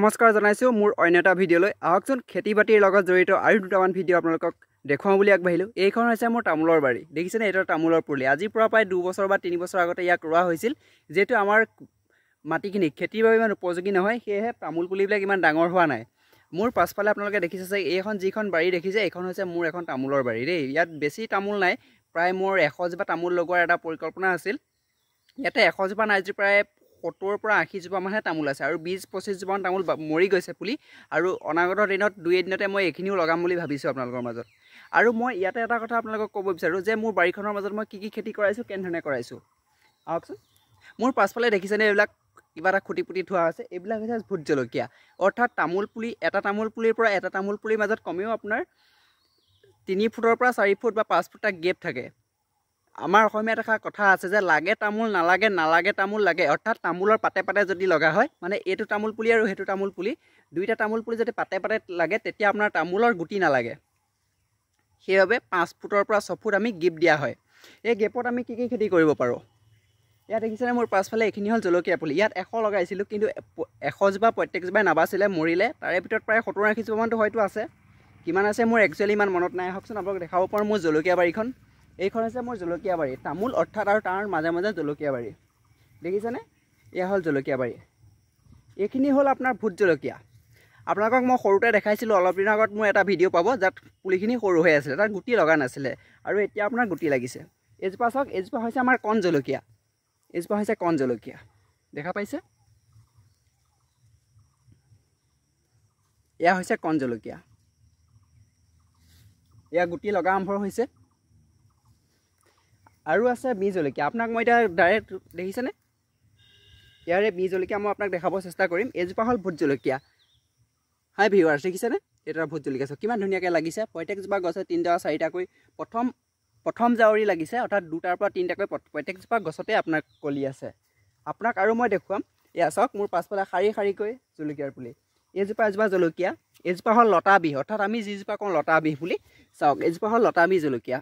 নমস্কাৰ জনাইছো মোৰ অন্য এটা ভিডিঅ'লৈ আহকচোন খেতি বাতিৰ লগত জড়িত আৰু দুটামান ভিডিঅ' আপোনালোকক দেখুৱাম বুলি আগবাঢ়িলো। এইখন হৈছে মোৰ তামোলৰ বাৰী। দেখিছেনে এটা তামোলৰ পুলি আজিৰ পৰা প্ৰায় 2 বছৰ বা 3 বছৰ আগতে ইয়াক ৰোৱা হৈছিল। যেহেতু আমাৰ মাটিখিনি খেতিৰ বাবে ইমান উপযোগী নহয় সেয়েহে তামোল পুলিবিলাক ইমান ডাঙৰ হোৱা নাই। মোৰ পাছফালে আপোনালোকে দেখিছে যে এইখন যিখন বাৰী দেখিছে এইখন হৈছে মোৰ এখন তামোলৰ বাৰী দেই। ইয়াত বেছি তামোল নাই, প্ৰায় মোৰ 100 জোপা তামোল লগোৱাৰ এটা পৰিকল্পনা আছিল। ইয়াতে 100 জোপা নাই যি প্ৰায় 70 পৰা 80 জোপা মানহে তামোল আছে আৰু 20-25 জোপা তামোল মৰি গৈছে পুলি। আৰু অনাগত দিনত 2 দিনতে মই এইখিনিও লগাম বুলি ভাবিছোঁ আপোনালোকৰ মাজত। আৰু মই ইয়াতে এটা কথা আপোনালোকক ক'ব বিচাৰোঁ যে মোৰ বাৰীখনৰ মাজত মই কি খেতি কৰাইছোঁ, কেনেধৰণে কৰাইছোঁ আহকচোন। মোৰ পাছফালে দেখিছেনে এইবিলাক কিবা এটা খুটি পুটি থোৱা আছে, এইবিলাক হৈছে ভোট জলকীয়া। অৰ্থাৎ তামোল পুলি এটা তামোল পুলিৰ পৰা এটা তামোল পুলিৰ মাজত কমেও আপোনাৰ 3 ফুটৰ পৰা 4 ফুট বা 5 ফুট গেপ থাকে। আমাৰ অসমীয়াত এটা কথা আছে যে লাগে তামোল নালাগে, নালাগে তামোল লাগে। অৰ্থাৎ তামোলৰ পাতে পাতে যদি লগা হয় মানে এইটো তামোল পুলি আৰু সেইটো তামোল পুলি দুইটা তামোল পুলি যদি পাতে পাতে লাগে তেতিয়া আপোনাৰ তামোলৰ গুটি নালাগে। সেইবাবে 5 ফুটৰ পৰা 6 ফুট আমি গেপ দিয়া হয়। এই গেপত আমি কি খেতি কৰিব পাৰোঁ? ইয়াত দেখিছেনে মোৰ পাছফালে এইখিনি হ'ল জলকীয়া পুলি। ইয়াত 100 লগাইছিলোঁ কিন্তু 100 জোপা প্ৰত্যেক জোপাই নাবাছিলে, মৰিলে। তাৰে ভিতৰত প্ৰায় 70-80 জোপামানটো হয়তো আছে। কিমান আছে মোৰ একচুৱেলি ইমান মনত নাই। আহকচোন আপোনালোক দেখাব পাৰোঁ মোৰ জলকীয়া বাৰীখন। এইখন হৈছে মোৰ জলকীয়া বাৰী, তামোল অৰ্থাৎ আৰু তাৰ মাজে মাজে জলকীয়া বাৰী। দেখিছেনে এয়া হ'ল জলকীয়া বাৰী। এইখিনি হ'ল আপোনাৰ ভোট জলকীয়া। আপোনালোকক মই সৰুতে দেখাইছিলোঁ, অলপ দিনৰ আগত মোৰ এটা ভিডিঅ' পাব যাত পুলিখিনি সৰু হৈ আছিলে, তাত গুটি লগা নাছিলে আৰু এতিয়া আপোনাৰ গুটি লাগিছে। এজোপা চাওক, এজোপা হৈছে আমাৰ কণ জলকীয়া। এজোপা হৈছে কণ জলকীয়া, দেখা পাইছে? এয়া হৈছে কণ জলকীয়া। এয়া গুটি লগা আৰম্ভ হৈছে। আৰু আছে বি জলকীয়া। আপোনাক মই এতিয়া ডাইৰেক্ট দেখিছেনে ইয়াৰে বি জলকীয়া মই আপোনাক দেখাব চেষ্টা কৰিম। এজোপা হ'ল ভোট জলকীয়া। হাই ভিউৱাৰ্ছ, দেখিছেনে এটা ভোট জলকীয়া চাওক কিমান ধুনীয়াকৈ লাগিছে। প্ৰত্যেকজোপা গছে 3টা 4টাকৈ প্ৰথম জাৱৰি লাগিছে, অৰ্থাৎ 2টাৰ পৰা 3টাকৈ প্ৰত্যেকজোপা গছতে আপোনাৰ কলি আছে। আপোনাক আৰু মই দেখুৱাম। এয়া চাওক মোৰ পাছফালে শাৰী শাৰীকৈ জলকীয়াৰ পুলি। এজোপা জলকীয়া, এজোপা হ'ল লতা বিহ, অৰ্থাৎ আমি যিজোপা কওঁ লতা বিহ বুলি। চাওক এজোপা হ'ল লতা বিহ জলকীয়া।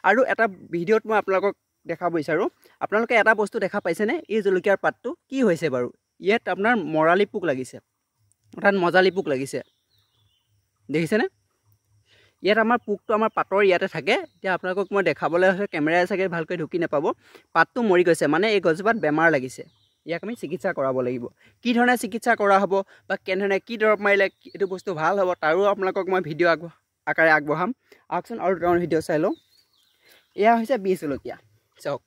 আৰু এটা ভিডিঅ'ত মই আপোনালোকক দেখাব বিচাৰোঁ, আপোনালোকে এটা বস্তু দেখা পাইছেনে? এই জলকীয়াৰ পাতটো কি হৈছে বাৰু? ইয়াত আপোনাৰ মৰালি পোক লাগিছে, অৰ্থাৎ মজালি পোক লাগিছে। দেখিছেনে? ইয়াত আমাৰ পোকটো আমাৰ পাতৰ ইয়াতে থাকে। এতিয়া আপোনালোকক মই দেখাবলৈ হৈছে, কেমেৰাই চাগে ভালকৈ ঢুকি নাপাব। পাতটো মৰি গৈছে, মানে এই গছজোপাত বেমাৰ লাগিছে। ইয়াক আমি চিকিৎসা কৰাব লাগিব। কি ধৰণে চিকিৎসা কৰা হ'ব বা কেনেধৰণে কি দৰৱ মাৰিলে এইটো বস্তু ভাল হ'ব তাৰো আপোনালোকক মই ভিডিঅ' আকাৰে আগবঢ়াম। আহকচোন আৰু দুটামান ভিডিঅ' চাই লওঁ। এয়া হৈছে বি জলকীয়া, চাওক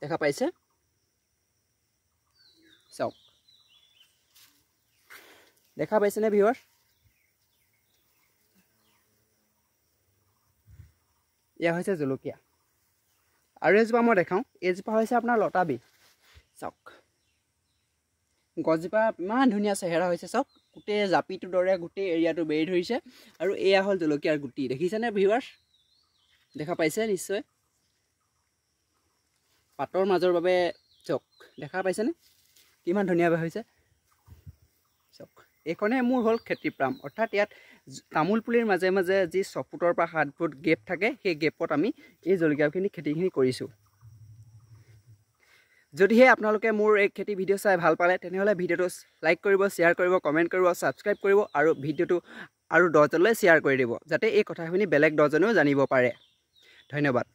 দেখা পাইছে? চাওক দেখা পাইছেনে ভিউৱাৰ্ছ? এয়া হৈছে জলকীয়া। আৰু এজোপা মই দেখাওঁ, এইজোপা হৈছে আপোনাৰ লতা বিহ। চাওক গছজোপা ইমান ধুনীয়া চেহেৰা হৈছে, চাওক গোটেই জাপিটোৰ দৰে গোটেই এৰিয়াটো বেৰি ধৰিছে। আৰু এয়া হ'ল জলকীয়াৰ গুটি। দেখিছেনে ভিউৱাৰ্ছ? দেখা পাইছে নিশ্চয়। পাতৰ মাজৰ বাবে চাওক দেখা পাইছেনে কিমান ধুনীয়াকৈ হৈছে? চাওক এইখনে মোৰ হ'ল খেতি ফাৰ্ম, অৰ্থাৎ ইয়াত তামোল পুলিৰ মাজে মাজে যি 6 ফুটৰ পৰা 7 ফুট গেপ থাকে, সেই গেপত আমি এই জলকীয়াখিনি খেতিখিনি কৰিছোঁ। যদিহে আপোনালোকে মোৰ এই খেতি ভিডিঅ' চাই ভাল পালে তেনেহ'লে ভিডিঅ'টো লাইক কৰিব, শ্বেয়াৰ কৰিব, কমেণ্ট কৰিব, ছাবস্ক্ৰাইব কৰিব আৰু ভিডিঅ'টো আৰু 10জনলৈ শ্বেয়াৰ কৰি দিব, যাতে এই কথাখিনি বেলেগ 10জনেও জানিব পাৰে। ধন্যবাদ।